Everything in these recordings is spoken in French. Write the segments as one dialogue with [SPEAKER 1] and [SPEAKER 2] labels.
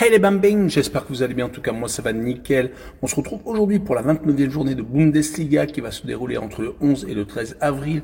[SPEAKER 1] Hey les bambins, j'espère que vous allez bien, en tout cas moi ça va nickel. On se retrouve aujourd'hui pour la 29e journée de Bundesliga qui va se dérouler entre le 11 et le 13 avril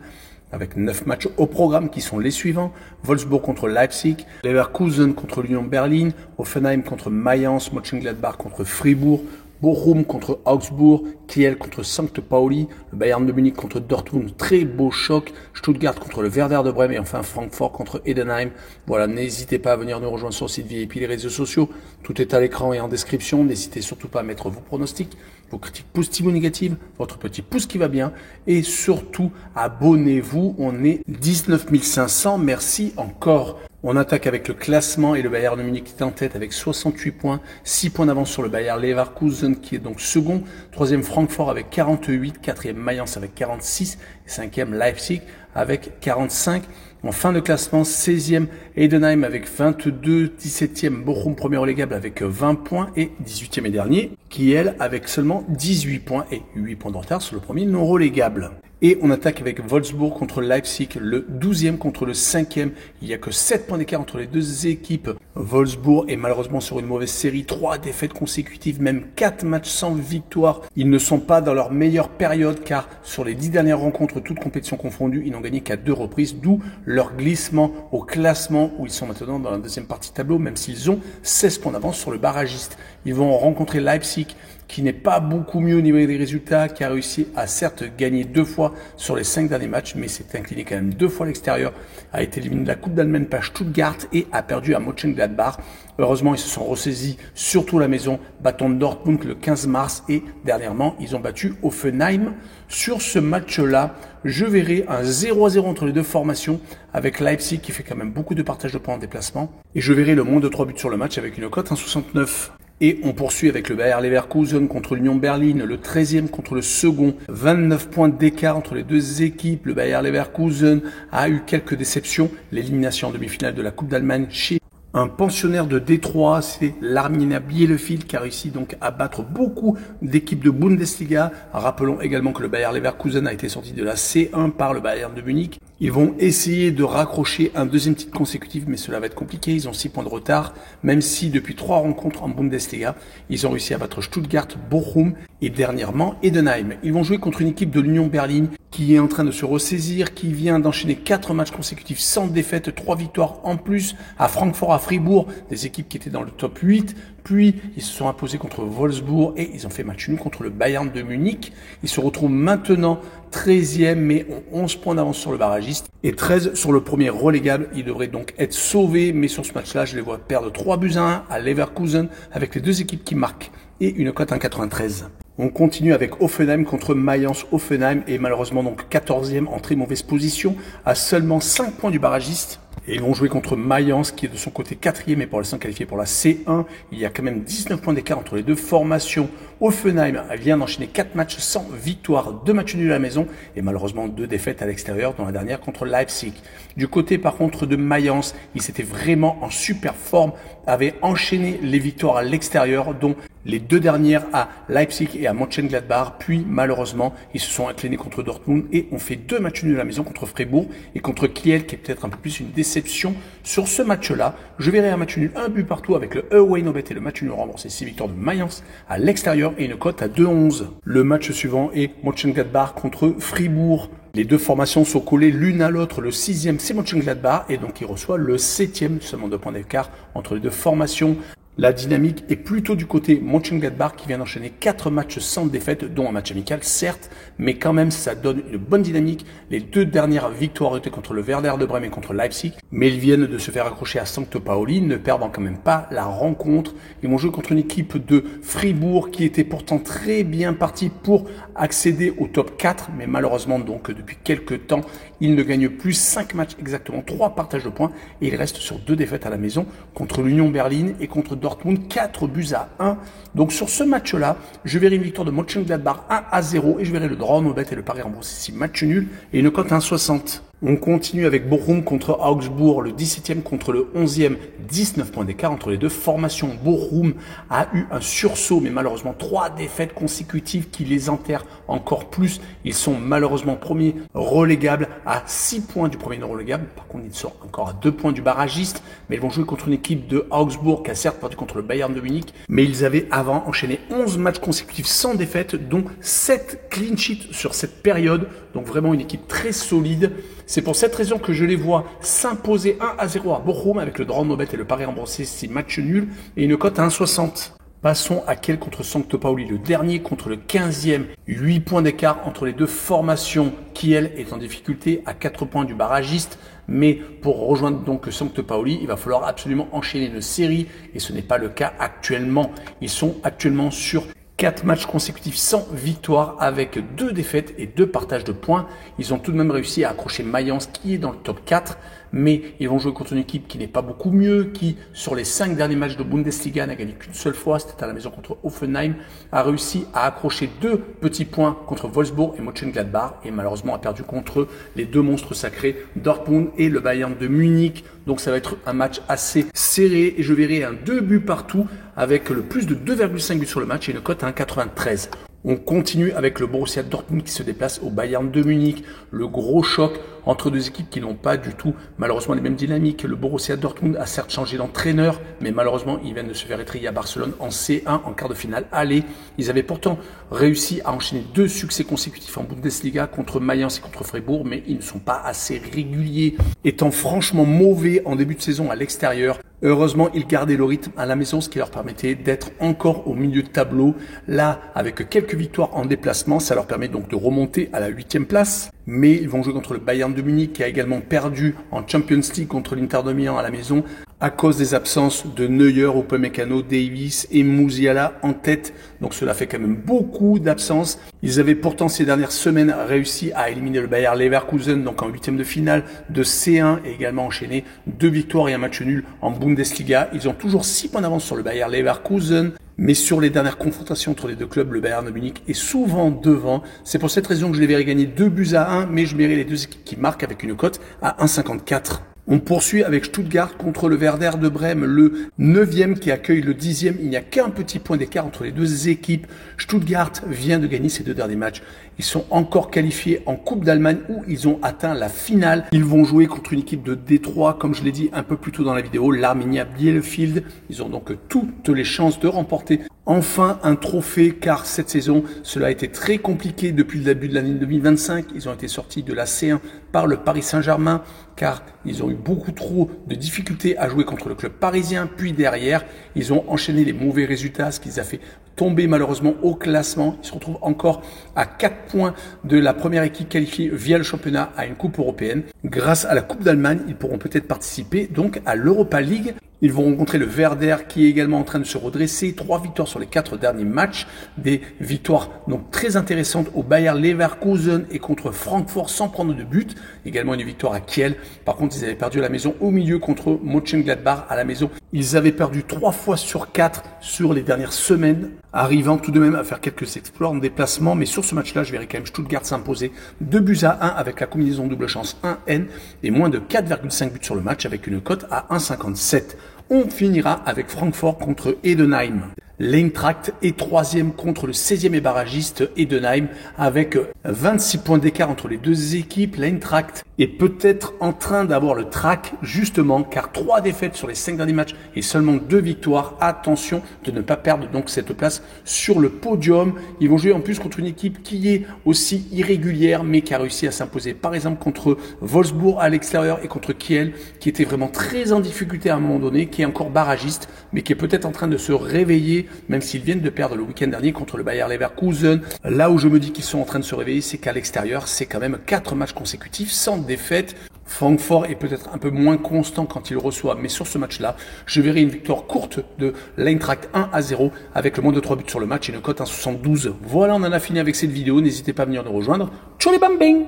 [SPEAKER 1] avec 9 matchs au programme qui sont les suivants. Wolfsburg contre Leipzig, Leverkusen contre l'Union Berlin, Hoffenheim contre Mayence, Mönchengladbach contre Fribourg, Bochum contre Augsbourg, Kiel contre St. Pauli, le Bayern de Munich contre Dortmund, très beau choc, Stuttgart contre le Werder de Brême et enfin Francfort contre Heidenheim. Voilà, n'hésitez pas à venir nous rejoindre sur le site VIP, les réseaux sociaux, tout est à l'écran et en description. N'hésitez surtout pas à mettre vos pronostics, vos critiques positives ou négatives, votre petit pouce qui va bien et surtout abonnez-vous, on est 19 500, merci encore. On attaque avec le classement et le Bayern de Munich qui est en tête avec 68 points, 6 points d'avance sur le Bayer Leverkusen qui est donc second, troisième Francfort avec 48, quatrième Mayence avec 46 et cinquième Leipzig avec 45. En fin de classement, 16e Heidenheim avec 22, 17e Bochum premier relégable avec 20 points et 18e et dernier Kiel avec seulement 18 points et 8 points de retard sur le premier non relégable. Et on attaque avec Wolfsburg contre Leipzig, le 12e contre le 5e. Il n'y a que 7 points d'écart entre les deux équipes. Wolfsburg est malheureusement sur une mauvaise série, 3 défaites consécutives, même 4 matchs sans victoire. Ils ne sont pas dans leur meilleure période car sur les 10 dernières rencontres, toutes compétitions confondues, ils n'ont gagné qu'à 2 reprises, d'où leur glissement au classement où ils sont maintenant dans la deuxième partie de tableau, même s'ils ont 16 points d'avance sur le barragiste. Ils vont rencontrer Leipzig qui n'est pas beaucoup mieux au niveau des résultats, qui a réussi à certes gagner 2 fois sur les 5 derniers matchs, mais s'est incliné quand même 2 fois à l'extérieur, a été éliminé de la Coupe d'Allemagne par Stuttgart et a perdu à Mönchengladbach. Heureusement, ils se sont ressaisis, surtout à la maison, battant Dortmund le 15 mars et dernièrement, ils ont battu Hoffenheim. Sur ce match-là, je verrai un 0-0 entre les deux formations avec Leipzig qui fait quand même beaucoup de partage de points en déplacement. Et je verrai le moins de 3 buts sur le match avec une cote 1,69. Et on poursuit avec le Bayer Leverkusen contre l'Union Berlin, le 13e contre le second. 29 points d'écart entre les deux équipes. Le Bayer Leverkusen a eu quelques déceptions. L'élimination en demi-finale de la Coupe d'Allemagne chez un pensionnaire de Détroit, c'est l'Arminia Bielefeld qui a réussi donc à battre beaucoup d'équipes de Bundesliga. Rappelons également que le Bayer Leverkusen a été sorti de la C1 par le Bayern de Munich. Ils vont essayer de raccrocher un deuxième titre consécutif, mais cela va être compliqué. Ils ont 6 points de retard, même si depuis 3 rencontres en Bundesliga, ils ont réussi à battre Stuttgart, Bochum et dernièrement Heidenheim. Ils vont jouer contre une équipe de l'Union Berlin qui est en train de se ressaisir, qui vient d'enchaîner 4 matchs consécutifs sans défaite, 3 victoires en plus à Francfort, à Fribourg, des équipes qui étaient dans le top 8. Puis, ils se sont imposés contre Wolfsburg et ils ont fait match nul contre le Bayern de Munich. Ils se retrouvent maintenant 13e, mais ont 11 points d'avance sur le barragiste et 13 sur le premier relégable. Ils devraient donc être sauvés, mais sur ce match-là, je les vois perdre 3 buts à 1 à Leverkusen avec les deux équipes qui marquent et une cote 1,93. On continue avec Hoffenheim contre Mayence. Hoffenheim est malheureusement donc 14e en très mauvaise position, à seulement 5 points du barragiste. Et ils vont jouer contre Mayence qui est de son côté 4e et pour l'instant qualifié pour la C1. Il y a quand même 19 points d'écart entre les deux formations. Hoffenheim vient d'enchaîner 4 matchs sans victoire, 2 matchs nuls à la maison et malheureusement 2 défaites à l'extérieur, dont la dernière contre Leipzig. Du côté par contre de Mayence, ils étaient vraiment en super forme, avaient enchaîné les victoires à l'extérieur, dont les 2 dernières à Leipzig et à Mönchengladbach, puis malheureusement ils se sont inclinés contre Dortmund et ont fait 2 matchs nuls à la maison contre Fribourg et contre Kiel qui est peut-être un peu plus une déception. Sur ce match-là, je verrai un match nul, un but partout avec le away no bet et le match nul remboursé, 6 victoires de Mayence à l'extérieur et une cote à 2,11. Le match suivant est Mönchengladbach contre Fribourg. Les deux formations sont collées l'une à l'autre. Le 6e, c'est Mönchengladbach et donc il reçoit le 7e, seulement 2 points d'écart entre les deux formations. La dynamique est plutôt du côté Mönchengladbach qui vient d'enchaîner 4 matchs sans défaite, dont un match amical certes, mais quand même ça donne une bonne dynamique. Les 2 dernières victoires étaient contre le Werder de Brême et contre Leipzig, mais ils viennent de se faire accrocher à St. Pauli, ne perdant quand même pas la rencontre. Ils vont jouer contre une équipe de Fribourg qui était pourtant très bien partie pour accéder au top 4, mais malheureusement donc depuis quelques temps, ils ne gagnent plus 5 matchs exactement, 3 partages de points et ils restent sur 2 défaites à la maison contre l'Union Berlin et contre Dortmund, 4 buts à 1. Donc sur ce match-là, je verrai une victoire de Mönchengladbach 1-0 et je verrai le draw no bet et le pari remboursé ici match nul et une cote 1,60. On continue avec Bochum contre Augsbourg, le 17e contre le 11e, 19 points d'écart entre les deux formations. Bochum a eu un sursaut, mais malheureusement 3 défaites consécutives qui les enterrent encore plus. Ils sont malheureusement premiers relégables à 6 points du premier non relégable. Par contre, ils sont encore à 2 points du barragiste, mais ils vont jouer contre une équipe de Augsbourg qui a certes perdu contre le Bayern de Munich, mais ils avaient avant enchaîné 11 matchs consécutifs sans défaite, dont 7 clean sheets sur cette période. Donc vraiment une équipe très solide. C'est pour cette raison que je les vois s'imposer 1-0 à Bochum avec le draw no bet et le pari remboursé si match nul et une cote à 1,60. Passons à Kiel contre St. Pauli, le dernier contre le 15e. 8 points d'écart entre les deux formations. Kiel est en difficulté à 4 points du barragiste. Mais pour rejoindre donc St. Pauli, il va falloir absolument enchaîner une série. Et ce n'est pas le cas actuellement. Ils sont actuellement sur 4 matchs consécutifs sans victoire avec 2 défaites et 2 partages de points. Ils ont tout de même réussi à accrocher Mayence qui est dans le top 4, mais ils vont jouer contre une équipe qui n'est pas beaucoup mieux, qui sur les 5 derniers matchs de Bundesliga n'a gagné qu'une seule fois, c'était à la maison contre Hoffenheim, a réussi à accrocher 2 petits points contre Wolfsburg et Mönchengladbach et malheureusement a perdu contre les 2 monstres sacrés, Dortmund et le Bayern de Munich. Donc ça va être un match assez serré et je verrai un 2 buts partout avec le plus de 2,5 buts sur le match et une cote à 1,93. On continue avec le Borussia Dortmund qui se déplace au Bayern de Munich. Le gros choc entre deux équipes qui n'ont pas du tout, malheureusement, les mêmes dynamiques. Le Borussia Dortmund a certes changé d'entraîneur, mais malheureusement, ils viennent de se faire étrier à Barcelone en C1 en quart de finale aller. Ils avaient pourtant réussi à enchaîner 2 succès consécutifs en Bundesliga contre Mayence et contre Fribourg, mais ils ne sont pas assez réguliers, étant franchement mauvais en début de saison à l'extérieur. Heureusement, ils gardaient le rythme à la maison, ce qui leur permettait d'être encore au milieu de tableau. Là, avec quelques victoires en déplacement, ça leur permet donc de remonter à la 8e place. Mais ils vont jouer contre le Bayern de Munich qui a également perdu en Champions League contre l'Inter de Milan à la maison à cause des absences de Neuer, Upamecano, Davis et Musiala en tête. Donc cela fait quand même beaucoup d'absences. Ils avaient pourtant ces dernières semaines réussi à éliminer le Bayer Leverkusen donc en 8e de finale de C1 et également enchaîné 2 victoires et un match nul en Bundesliga. Ils ont toujours 6 points d'avance sur le Bayer Leverkusen. Mais sur les dernières confrontations entre les deux clubs, le Bayern de Munich est souvent devant. C'est pour cette raison que je les verrai gagner 2-1, mais je verrai les deux équipes qui marquent avec une cote à 1,54. On poursuit avec Stuttgart contre le Werder de Brême, le 9e qui accueille le 10e. Il n'y a qu'un petit point d'écart entre les deux équipes. Stuttgart vient de gagner ses 2 derniers matchs. Ils sont encore qualifiés en Coupe d'Allemagne où ils ont atteint la finale. Ils vont jouer contre une équipe de Détroit, comme je l'ai dit un peu plus tôt dans la vidéo, l'Arminia Bielefeld. Ils ont donc toutes les chances de remporter enfin un trophée car cette saison, cela a été très compliqué depuis le début de l'année 2025. Ils ont été sortis de la C1 par le Paris Saint-Germain car ils ont eu beaucoup trop de difficultés à jouer contre le club parisien. Puis derrière, ils ont enchaîné les mauvais résultats, ce qui les a fait tomber malheureusement au classement. Ils se retrouvent encore à 4 points de la première équipe qualifiée via le championnat à une coupe européenne. Grâce à la Coupe d'Allemagne, ils pourront peut-être participer donc à l'Europa League. Ils vont rencontrer le Werder qui est également en train de se redresser. 3 victoires sur les 4 derniers matchs. Des victoires donc très intéressantes au Bayer Leverkusen et contre Francfort sans prendre de but. Également une victoire à Kiel. Par contre, ils avaient perdu à la maison au milieu contre Mönchengladbach à la maison. Ils avaient perdu 3 fois sur 4 sur les dernières semaines, arrivant tout de même à faire quelques exploits en déplacement. Mais sur ce match-là, je verrai quand même Stuttgart s'imposer 2-1 avec la combinaison double chance 1N et moins de 4,5 buts sur le match avec une cote à 1,57. On finira avec Francfort contre Heidenheim. L'Eintracht est 3e contre le 16e et barragiste Heidenheim avec 26 points d'écart entre les deux équipes. L'Eintracht est peut-être en train d'avoir le trac justement car 3 défaites sur les 5 derniers matchs et seulement 2 victoires. Attention de ne pas perdre donc cette place sur le podium. Ils vont jouer en plus contre une équipe qui est aussi irrégulière mais qui a réussi à s'imposer par exemple contre Wolfsburg à l'extérieur et contre Kiel qui était vraiment très en difficulté à un moment donné, qui est encore barragiste mais qui est peut-être en train de se réveiller même s'ils viennent de perdre le week-end dernier contre le Bayer Leverkusen. Là où je me dis qu'ils sont en train de se réveiller, c'est qu'à l'extérieur, c'est quand même 4 matchs consécutifs sans défaite. Francfort est peut-être un peu moins constant quand il reçoit, mais sur ce match-là, je verrai une victoire courte de l'Eintracht 1-0 avec le moins de 3 buts sur le match et une cote à 72. Voilà, on en a fini avec cette vidéo. N'hésitez pas à venir nous rejoindre. Tchou les bambing!